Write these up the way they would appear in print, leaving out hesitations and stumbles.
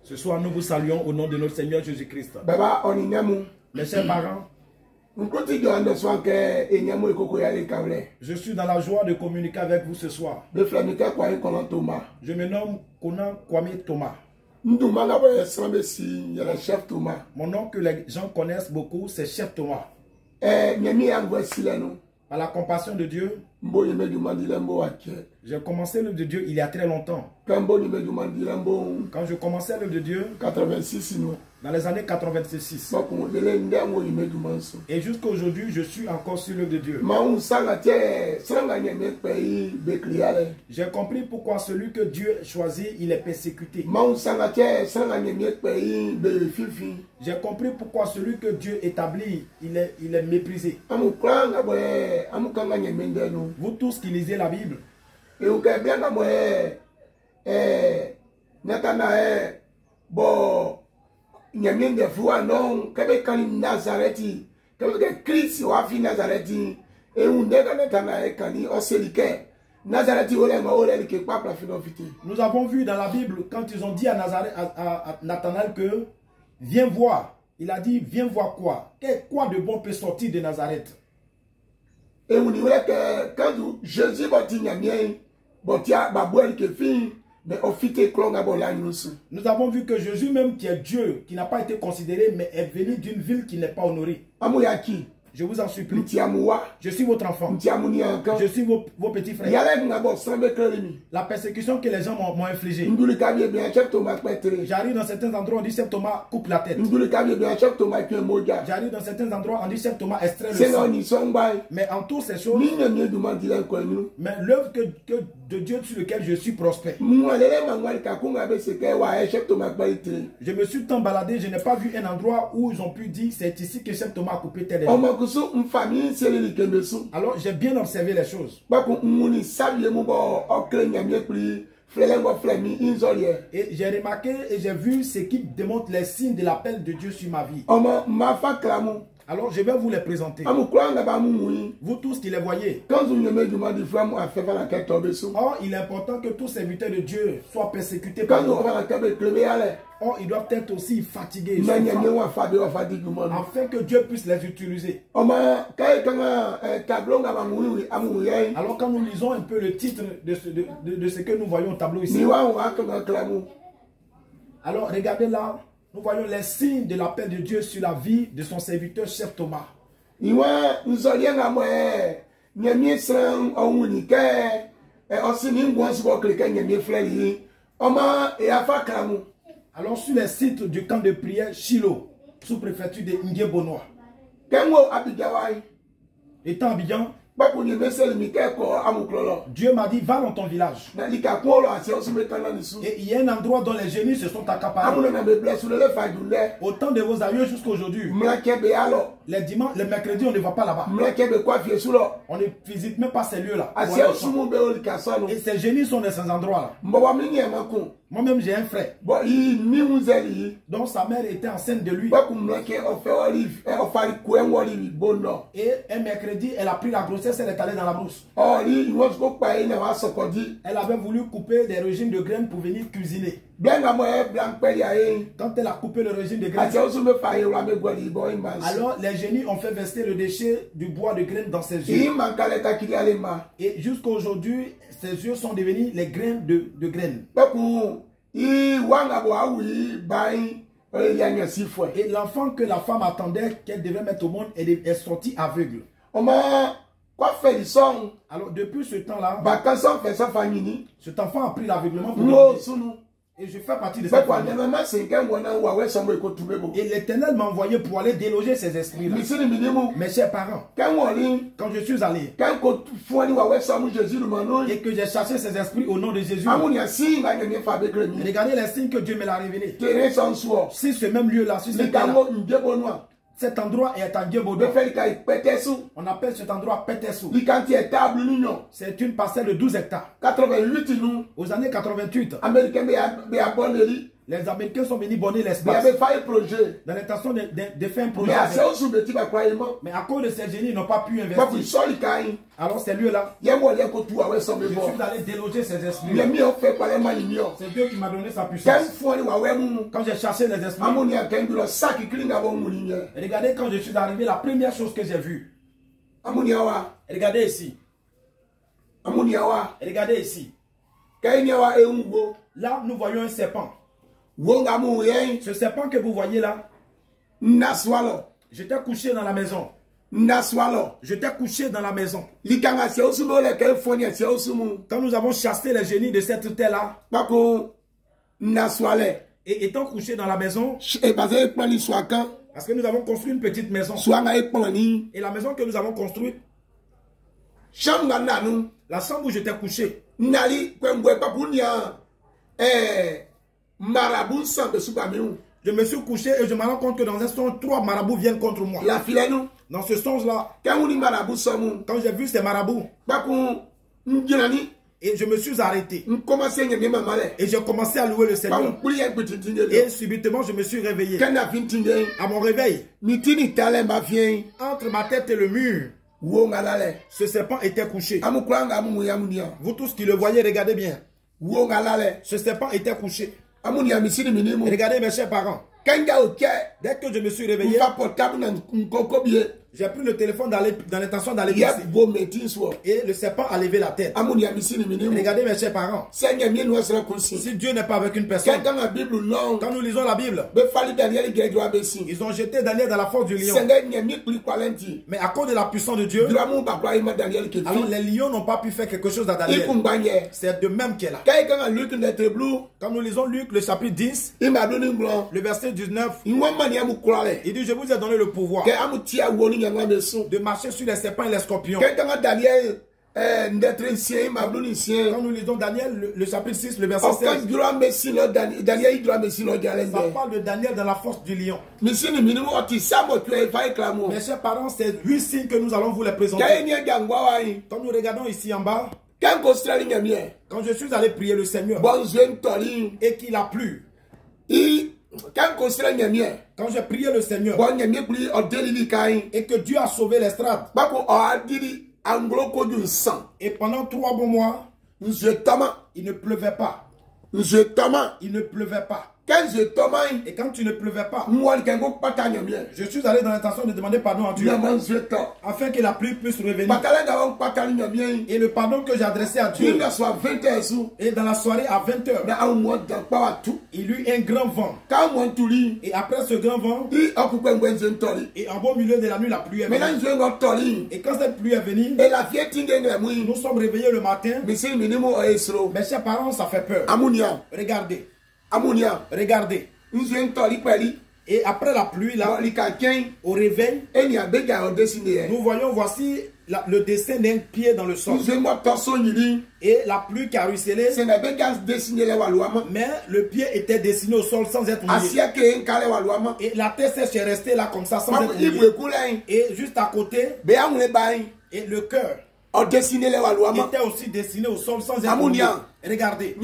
Ce soir, nous vous saluons au nom de notre Seigneur Jésus-Christ. Mes chers parents, je suis dans la joie de communiquer avec vous ce soir. Je me nomme Konan Kwame Thomas. Mon nom que les gens connaissent beaucoup, c'est Chef Thomas. Par la compassion de Dieu, j'ai commencé l'œuvre de Dieu il y a très longtemps. Quand je commençais l'œuvre de Dieu, dans les années 86. Et jusqu'à aujourd'hui, je suis encore sur l'œuvre de Dieu. J'ai compris pourquoi celui que Dieu choisit, il est persécuté. J'ai compris pourquoi celui que Dieu établit, il est méprisé. Vous tous qui lisez la Bible, nous avons vu dans la Bible, quand ils ont dit à Nathanaël que viens voir, il a dit viens voir quoi? Quoi de bon peut sortir de Nazareth? Et on dirait que quand Jésus va dire nous avons vu que Jésus même qui est Dieu, qui n'a pas été considéré, mais est venu d'une ville qui n'est pas honorée. Je vous en supplie. Je suis votre enfant. Je suis vos petits frères. La persécution que les gens m'ont infligée. J'arrive dans certains endroits, on dit Chef Thomas coupe la tête. J'arrive dans certains endroits, on dit Chef Thomas extrait le sang. Mais en toutes ces choses, mais l'œuvre de Dieu sur laquelle je suis prospère. Je me suis tant baladé, je n'ai pas vu un endroit où ils ont pu dire c'est ici que Chef Thomas a coupé tel. Alors j'ai bien observé les choses. Et j'ai remarqué et j'ai vu ce qui démontre les signes de l'appel de Dieu sur ma vie. Alors je vais vous les présenter. Vous tous qui les voyez. Or il est important que tous les serviteurs de Dieu soient persécutés par nous. Or ils doivent être aussi fatigués, afin que Dieu puisse les utiliser. Alors quand nous lisons un peu le titre de ce que nous voyons au tableau ici. Alors regardez là. Nous voyons les signes de l'appel de Dieu sur la vie de son serviteur Chef Thomas. Alors sur les sites du camp de prière Shiloh, sous préfecture de Ndiebonois. Étant à Abidjan, Dieu m'a dit, va dans ton village. Et il y a un endroit dont les génies se sont accaparés. Au temps de vos aïeux jusqu'à aujourd'hui. Les dimanches, les mercredis, on ne va pas là-bas. On ne visite même pas ces lieux-là. Et ces génies sont dans ces endroits-là. Moi-même, j'ai un frère. Donc sa mère était enceinte de lui. Et un mercredi, elle a pris la grossesse, elle est allée dans la brousse. Elle avait voulu couper des régimes de graines pour venir cuisiner. Quand elle a coupé le régime de graines, alors les génies ont fait verser le déchet du bois de graines dans ses yeux. Et jusqu'à aujourd'hui, ses yeux sont devenus les graines de graines. Et l'enfant que la femme attendait qu'elle devait mettre au monde est sorti aveugle. Alors depuis ce temps-là, cet enfant a pris l'aveuglement pour nous. Et je fais partie de cette famille. Et l'Éternel m'a envoyé pour aller déloger ces esprits-là. Mes chers parents, quand je suis allé et que j'ai chassé ces esprits au nom de Jésus, regardez les signes que Dieu me l'a révélé. Si ce même lieu-là, si cet endroit est en Ndiebonois. On appelle cet endroit Pétessou. C'est une parcelle de 12 hectares. Aux années 88, Les Américains sont venus border l'espace. Dans l'intention de faire un projet. Mais à cause de ces génies, ils n'ont pas pu investir. Alors ces lieux-là, je suis allé déloger ces esprits. C'est Dieu qui m'a donné sa puissance. Quand j'ai chassé les esprits, regardez quand je suis arrivé, la première chose que j'ai vue. Regardez ici. Regardez ici. Là, nous voyons un serpent. Ce serpent que vous voyez là, j'étais couché dans la maison. J'étais couché dans la maison. Quand nous avons chassé les génies de cette terre-là, et étant couché dans la maison, parce que nous avons construit une petite maison. Et la maison que nous avons construite, la chambre où j'étais couché, je me suis couché et je me rends compte que dans un songe, 3 marabouts viennent contre moi. Dans ce songe-là, quand j'ai vu ces marabouts, et je me suis arrêté. Et j'ai commencé à louer le Seigneur. Et subitement, je me suis réveillé. À mon réveil, entre ma tête et le mur, ce serpent était couché. Vous tous qui le voyez, regardez bien. Ce serpent était couché. Regardez mes chers parents. Dès que je me suis réveillé, j'ai pris le téléphone dans l'intention d'aller ici. Et le serpent a levé la tête. Regardez mes chers parents. Si Dieu n'est pas avec une personne, quand nous lisons la Bible, ils ont jeté Daniel dans la force du lion. Mais à cause de la puissance de Dieu, alors les lions n'ont pas pu faire quelque chose à Daniel. C'est de même qu'elle a. Quand nous lisons Luc, le chapitre 10, le verset 19, il dit: je vous ai donné le pouvoir de marcher sur les serpents et les scorpions. Quand nous lisons Daniel, le chapitre 6, le verset 16, ça parle de Daniel dans la force du lion. Mes chers parents, c'est 8 signes que nous allons vous les présenter. Quand nous regardons ici en bas, quand je suis allé prier le Seigneur et qu'il a plu, quand j'ai prié le Seigneur et que Dieu a sauvé l'estrade, et pendant 3 bons mois, il ne pleuvait pas. Il ne pleuvait pas. Et quand tu ne pleuvait pas, je suis allé dans l'intention de demander pardon à Dieu afin que la pluie puisse revenir. Et le pardon que j'ai adressé à Dieu, et dans la soirée à 20h, il y eut un grand vent. Et après ce grand vent, et en beau milieu de la nuit, la pluie est venue. Et quand cette pluie est venue, nous sommes réveillés le matin. Mes chers parents, ça fait peur. Regardez. Regardez. Et après la pluie, là, au réveil, nous voyons, voici le dessin d'un pied dans le sol. Et la pluie qui a ruisselé, mais le pied était dessiné au sol sans être mouillé. Et la tête sèche est restée là comme ça sans être mouillée. Et juste à côté, et le cœur était aussi dessiné au sol sans être mouillé. Regardez.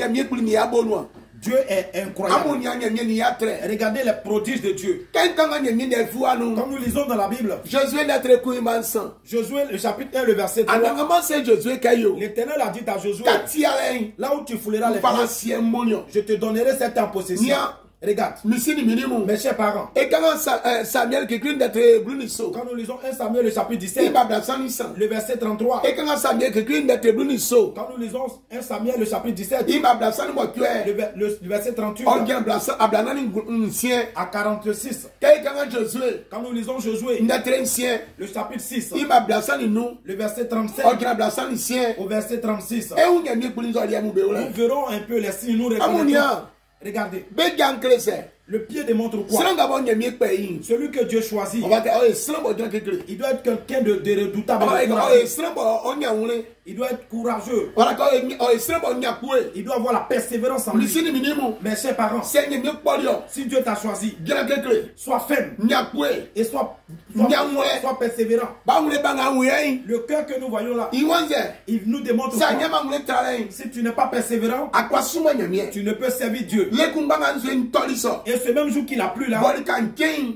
Dieu est incroyable. Regardez les prodiges de Dieu. Quand nous lisons dans la Bible, Josué, le chapitre 1, le verset 3, l'Éternel a dit à Josué: là où tu fouleras les pierres, je te donnerai cette terre en possession. Regarde, mes chers parents, quand nous lisons 1 Samuel le chapitre 17, le verset 33, quand nous lisons 1 Samuel le chapitre 17, le verset 38 à 46, quand nous lisons Josué, le chapitre 6, le verset 37 au verset 36, nous verrons un peu les signes, nous reconnaîtrons. Regardez. Le pied démontre quoi? Celui que Dieu choisit. Il doit être quelqu'un de redoutable. Il doit être courageux. Il doit avoir la persévérance en lui. Mes chers parents, si Dieu t'a choisi, sois ferme et sois persévérant. Le cœur que nous voyons là, il nous démontre quoi? Si tu n'es pas persévérant, tu ne peux servir Dieu. Et ce même jour qu'il a plu là,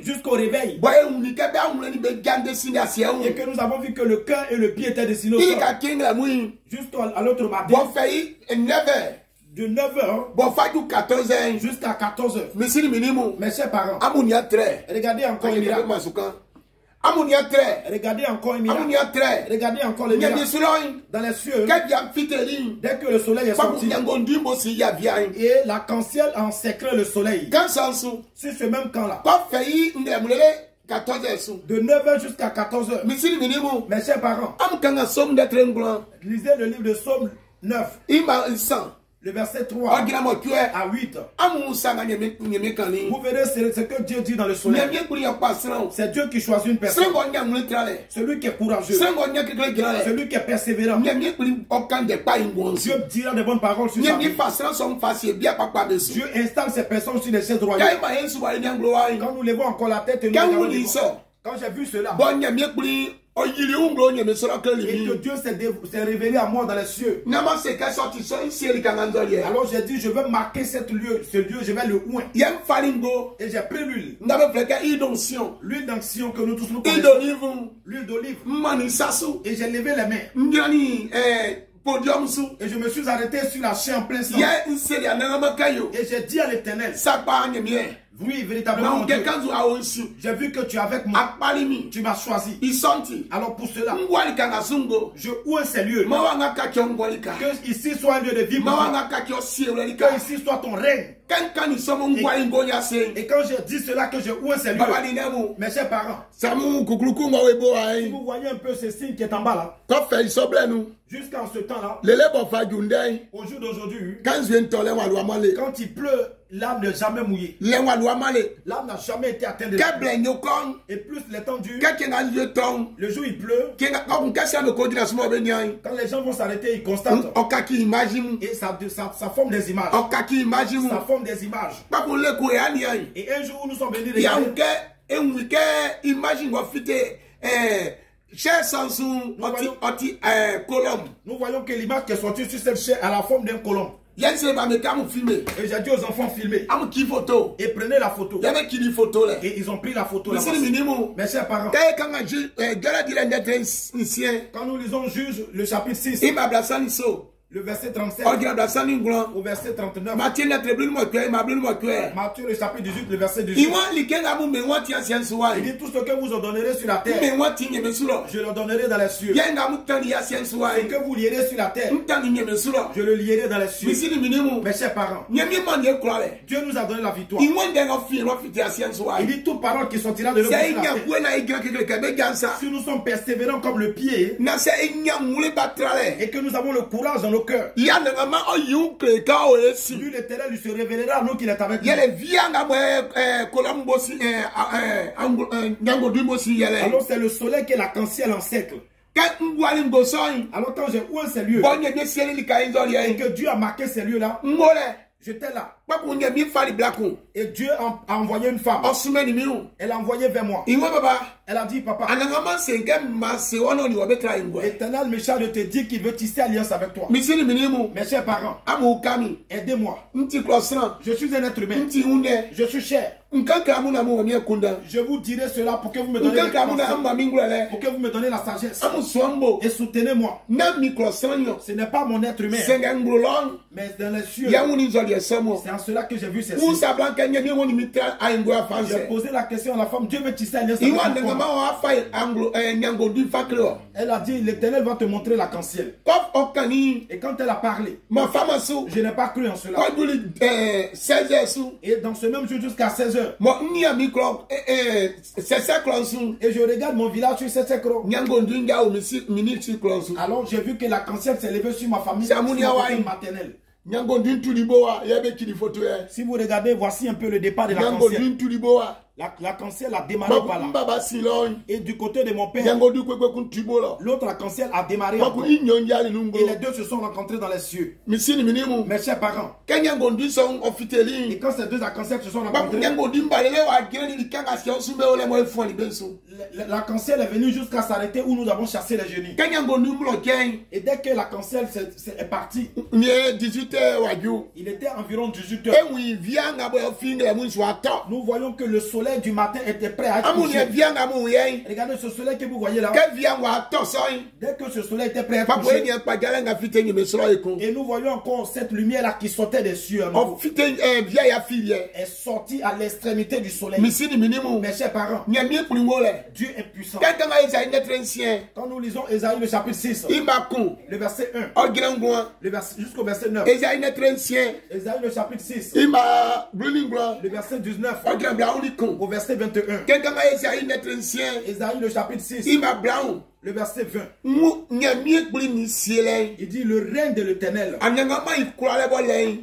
jusqu'au réveil, et que nous avons vu que le cœur et le pied étaient dessinés au sol, jusqu'à l'autre matin, de 9h jusqu'à 14h. Mes chers parents, regardez encore un miracle. Regardez encore un miracle. Regardez encore le miracle. Dans les cieux, dès que le soleil est sorti, et l'arc-en-ciel a encerclé le soleil. C'est ce même camp-là. De 9h jusqu'à 14h. Mes chers parents, lisez le livre de Psaume 9. Le verset 3 à 8. Vous verrez ce que Dieu dit dans le soleil. C'est Dieu qui choisit une personne. Celui qui est courageux. Celui qui est persévérant. Dieu dira de bonnes paroles sur sa vie. Dieu installe ces personnes sur les chaises royales. Quand nous levons encore la tête et nous regardons, quand j'ai vu cela, et que Dieu s'est révélé à moi dans les cieux. Alors j'ai dit, je vais marquer ce lieu, je vais le oint. Et j'ai pris l'huile. L'huile d'onction que nous tous nous connaissons. L'huile d'olive. Et j'ai levé les mains. Et je me suis arrêté sur la chair en plein sang. Et j'ai dit à l'Éternel, oui, véritablement, mon Dieu, j'ai vu que tu es avec moi. Tu m'as choisi. Alors pour cela, je ouvre ces lieux. Que ici soit un lieu de vie pour toi. Que ici soit ton règne. Et quand je dis cela, que je ouvre ces lieux, mes chers parents, si vous voyez un peu ce signe qui est en bas là, jusqu'en ce temps-là, au jour d'aujourd'hui, quand il pleut, l'âme n'est jamais mouillée. L'âme n'a jamais été atteinte de la pluie. Et plus les temps durent, le jour il pleut, quand les gens vont s'arrêter, ils constatent. Et ça forme des images. Ça forme des images. Et un jour où nous sommes venus regarder, nous voyons que l'image qui est sortie sur cette chair a la forme d'un colombe. Et j'ai dit aux enfants filmer. Et prenez la photo. Et ils ont pris la photo. Mes chers parents, quand nous lisons Juge le chapitre 6, le verset 37 au verset 39. Matthieu le chapitre 18, le verset 18. Il dit tout ce que vous ordonnerez sur la terre, je le donnerai dans les cieux. Ce que vous lierez sur la terre, je le lierai dans les cieux. Mes chers parents, Dieu nous a donné la victoire. Il dit toute parole qui sortira de notre bouche, si nous sommes persévérants comme le pied, et que nous avons le courage dans nos cœurs, lui l'Éternel lui se révélera à nous qu'il est avec nous. Alors c'est le soleil qui est l'arc-en-ciel en cercle. Alors quand j'ai ouvert ces lieux, et que Dieu a marqué ces lieux-là, j'étais là. Et Dieu a envoyé une femme. Elle a envoyé vers moi. Elle a dit, papa, l'Éternel me charge de te dire qu'il veut tisser alliance avec toi. Mes chers parents, aidez-moi. Je suis un être humain. Je suis cher. Je vous dirai cela pour que vous me donnez la sagesse. Et soutenez-moi. Ce n'est pas mon être humain, mais dans les cieux. C'est en cela que j'ai vu ces signes. J'ai posé la question à la femme, Dieu veut tisser alliance avec moi. Elle a dit, l'Éternel va te montrer l'arc-en-ciel. Et quand elle a parlé, je n'ai pas cru en cela. Et dans ce même jour jusqu'à 16h, et je regarde mon village sur 16h. Alors j'ai vu que l'arc-en-ciel s'est levé sur ma famille, sur ma maternelle. Si vous regardez, voici un peu le départ de l'arc-en-ciel. L'arc-en-ciel a démarré par là. Et du côté de mon père, l'autre arc-en-ciel a démarré encore. Et les deux se sont rencontrés dans les cieux. Mes chers parents. Et quand ces deux arc-en-ciel se sont rencontrés, l'arc-en-ciel est venu jusqu'à s'arrêter où nous avons chassé les génies. Et dès que l'arc-en-ciel est parti, il était environ 18 heures. Nous voyons que le soleil du matin était prêt à être couché. Regardez ce soleil que vous voyez là. Dès que ce soleil était prêt à être couché, et nous voyons encore cette lumière là qui sortait des cieux est sortie à l'extrémité du soleil. Mes chers parents, Dieu est puissant. Quand nous lisons Ésaïe le chapitre 6, le verset 1 jusqu'au verset 9, Ésaïe le chapitre 6, le verset 19 au verset 21, Ésaïe le chapitre 6, le verset 20, il dit le règne de l'Éternel,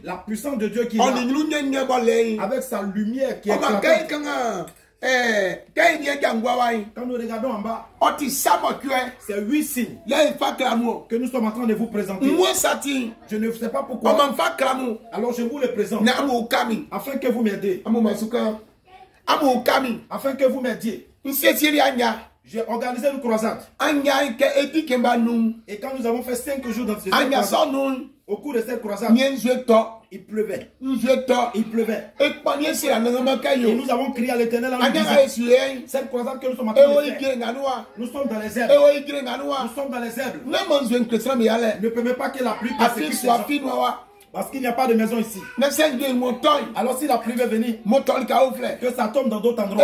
la puissance de Dieu qui est là, avec sa lumière qui est éclatante. Quand nous regardons en bas, c'est 8 signes que nous sommes en train de vous présenter. Je ne sais pas pourquoi. Alors je vous les présente afin que vous m'aidiez. Afin que vous m'aidiez. J'ai organisé une croisade. Et quand nous avons fait 5 jours dans cette croisade, au cours de cette croisade, il pleuvait. Il pleuvait. Et nous avons crié à l'Éternel en disant, cette croisade que nous sommes en train de faire, nous sommes dans les herbes. Nous sommes dans les herbes. Ne permet pas que la pluie persécute ces gens. Parce qu'il n'y a pas de maison ici. Alors si la pluie veut venir, que ça tombe dans d'autres endroits.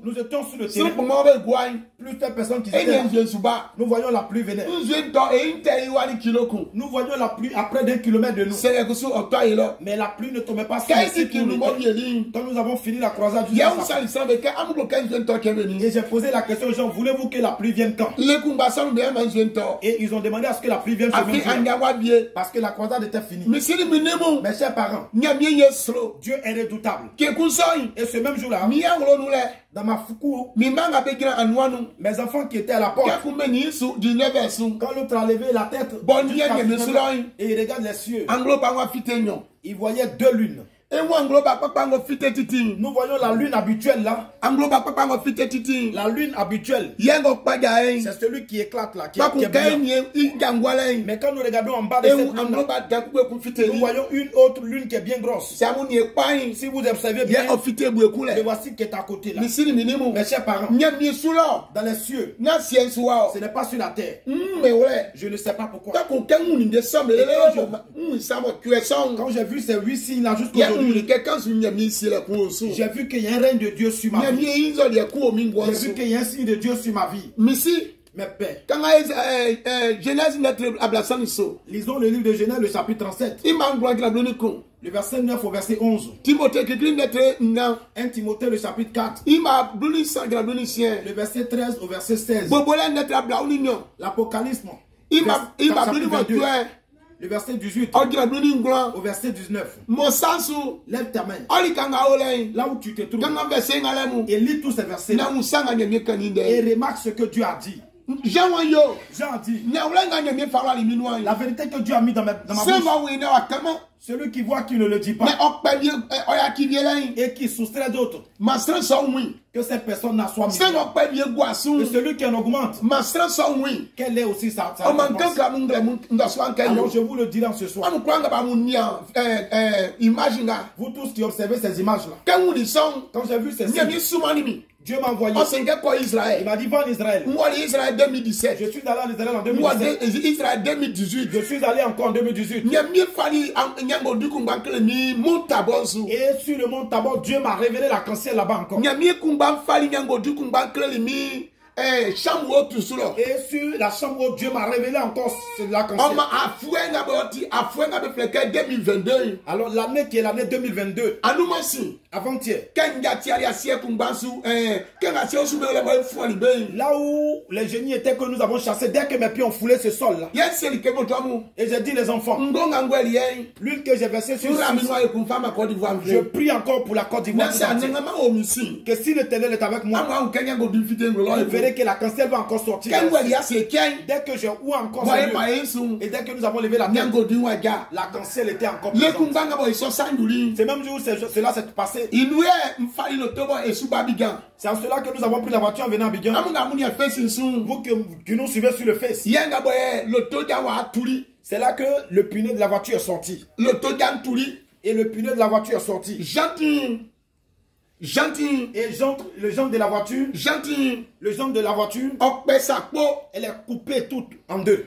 Nous étions sur le terrain. Plusieurs personnes qui étaient là. Nous voyons la pluie venir. Nous voyons la pluie à près d'1 kilomètre de nous. Mais la pluie ne tombait pas sur le site où nous étions. Quand nous avons fini la croisade, et j'ai posé la question aux gens, voulez-vous que la pluie vienne quand? Et ils ont demandé à ce que la pluie vienne ce même jour. Parce que la croisade était finie. Mes chers parents, Dieu est redoutable. Et ce même jour-là, dans ma foukou, mes enfants qui étaient à la porte, quand l'autre a levé la tête et il regarde les cieux, il voyait 2 lunes. Nous voyons la lune habituelle là. La lune habituelle, c'est celui qui éclate là, qui est brillant. Mais quand nous regardons en bas de cette lune là, nous voyons une autre lune qui est bien grosse. Si vous observez bien, et voici qui est à côté là. Mes chers parents, dans les cieux, ce n'est pas sur la terre. Je ne sais pas pourquoi. Quand j'ai vu ces 8 signes là jusqu'aujourd'hui, j'ai vu qu'il y a un règne de Dieu sur ma vie. J'ai vu qu'il y a un signe de Dieu sur ma vie. Mes pères. Lisons le livre de Genèse, le chapitre 37. Le verset 9 au verset 11. 1 Timothée, le chapitre 4. Le verset 13 au verset 16. L'Apocalypse. Le verset 18 au verset 19. Lève ta main là où tu te trouves et lis tous ces versets là, et remarque ce que Dieu a dit. Jean a dit la vérité que Dieu a mis dans ma bouche. Celui qui voit qui ne le dit pas et qui soustrait d'autres, que cette personne n'a soit mise. Et celui qui en augmente, quelle est aussi sa réponse. Alors je vous le dirai ce soir. Vous tous qui observez ces images là, quand j'ai vu ces signes, Dieu m'a envoyé. Il m'a dit, va en Israël. Je suis allé en Israël en 2017. Je suis allé encore en 2018. Et sur le mont Tabor, Dieu m'a révélé l'arc-en-ciel là-bas encore. chambre tout sur. Et sur la chambre où Dieu m'a révélé encore la cancer. Alors l'année qui est l'année 2022. Avant-hier. Là où les génies étaient que nous avons chassé, dès que mes pieds ont foulé ce sol là. Et j'ai dit les enfants. L'huile que j'ai versée sur je prie encore pour la Côte d'Ivoire. Que si l'Éternel est avec moi, vous verrez que la cancer va encore sortir. Dès que j'ai ou encore et dès que nous avons levé la tête, la cancer était encore présente. C'est même jour où cela s'est passé. C'est en cela que nous avons pris la voiture en venant à Abidjan. Vous qui nous suivez sur le Face. C'est là que le pneu de la voiture est sorti. Et le pneu de la voiture est sorti. Gentil. Et le jambe de la voiture. Gentil. Le jambe de la voiture. Elle est coupée toute en deux.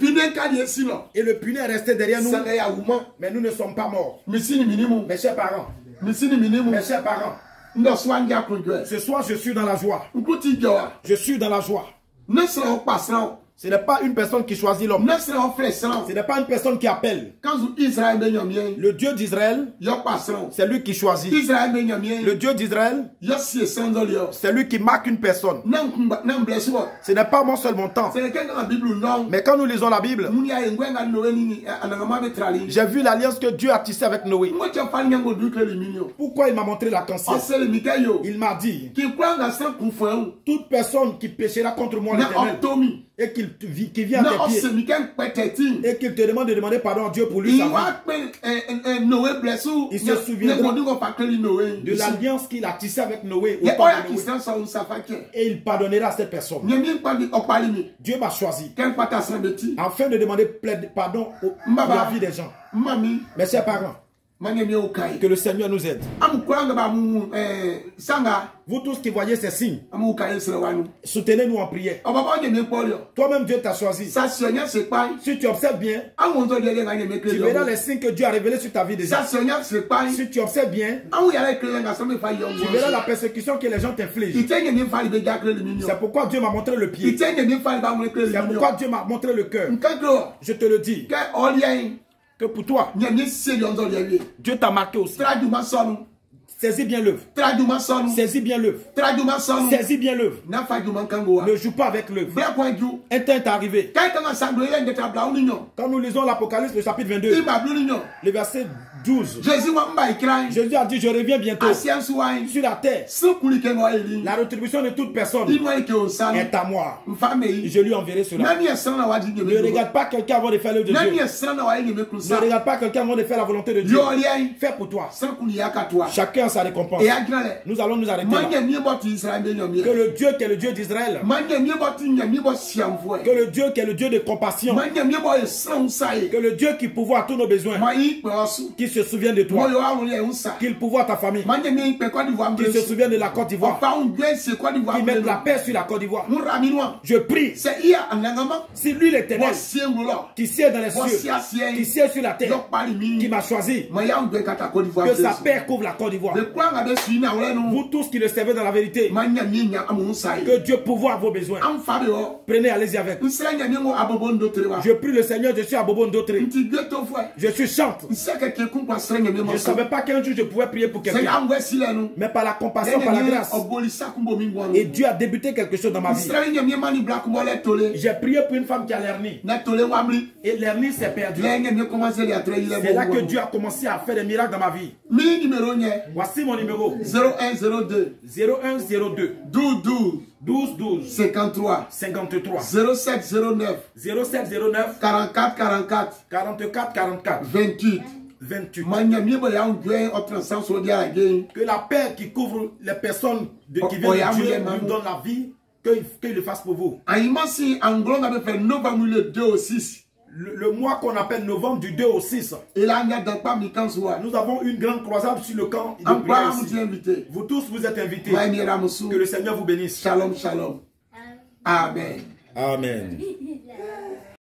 Et le pneu est resté derrière nous. Mais nous ne sommes pas morts. Mes chers parents. Mes chers parents. Ce soir, je suis dans la joie. Je suis dans la joie. Ce n'est pas une personne qui choisit l'homme. Ce n'est pas une personne qui appelle. Le Dieu d'Israël, c'est lui qui choisit. Le Dieu d'Israël, c'est lui qui marque une personne. Ce n'est pas moi seul mon temps. Mais quand nous lisons la Bible, j'ai vu l'alliance que Dieu a tissée avec Noé. Pourquoi il m'a montré la conscience? Il m'a dit, toute personne qui péchera contre moi l'Éternel, et qui vient à tes pieds et qu'il te demande de demander pardon à Dieu pour lui, il se souviendra de l'alliance qu'il a tissée avec Noé, et il pardonnera à cette personne. Dieu m'a choisi afin de demander pardon pour la vie des gens. Mes chers parents, que le Seigneur nous aide. Vous tous qui voyez ces signes, soutenez-nous en prière. Toi-même, Dieu t'a choisi. Si tu observes bien, tu verras les signes que Dieu a révélés sur ta vie déjà. Si tu observes bien, tu verras la persécution que les gens t'infligent. C'est pourquoi Dieu m'a montré le pied. C'est pourquoi Dieu m'a montré le cœur. Je te le dis. Que pour toi, Dieu t'a marqué aussi. Saisis bien l'œuvre. Saisis bien l'œuvre. Saisis bien l'œuvre. Ne joue pas avec l'œuvre. Un temps est arrivé. Quand nous lisons l'Apocalypse, le chapitre 22, le verset 12, Jésus a dit, je reviens bientôt sur la terre. La rétribution de toute personne est à moi. Je lui enverrai cela. Ne regarde pas quelqu'un avant de faire l'œuvre de Dieu. Ne regarde pas quelqu'un avant de faire la volonté de Dieu. Fais pour toi. Chacun a sa récompense. Nous allons nous arrêter là. Que le Dieu qui est le Dieu d'Israël, que le Dieu qui est le Dieu de compassion, que le Dieu qui pourvoit à tous nos besoins, qui se souvient de toi, qu'il pourvoit à ta famille, qui se souvient de la Côte d'Ivoire, qui met la paix sur la Côte d'Ivoire. Je prie, si lui l'Éternel, qui sied dans les cieux, qui sied sur la terre, qui m'a choisi, que sa paix couvre la Côte d'Ivoire. Vous tous qui le servez dans la vérité, que Dieu pourvoie à vos besoins. Prenez, allez-y avec. Je prie le Seigneur, je suis à Bobo Ndotré. Je suis chante. Je ne savais pas qu'un jour je pouvais prier pour quelqu'un. Mais par la compassion, par la grâce. Et Dieu a débuté quelque chose dans ma vie. J'ai prié pour une femme qui a l'hernie. Et l'hernie s'est perdue. C'est là que Dieu a commencé à faire des miracles dans ma vie. Voici mon numéro. 0102 12 53 0709 44 28. Que la paix qui couvre les personnes qui viennent de Dieu nous donne la vie, qu'il le fasse pour vous. Le mois qu'on appelle novembre du 2 au 6, nous avons une grande croisade sur le camp de prière ici. Vous tous, vous êtes invités. Que le Seigneur vous bénisse. Shalom, shalom. Amen. Amen.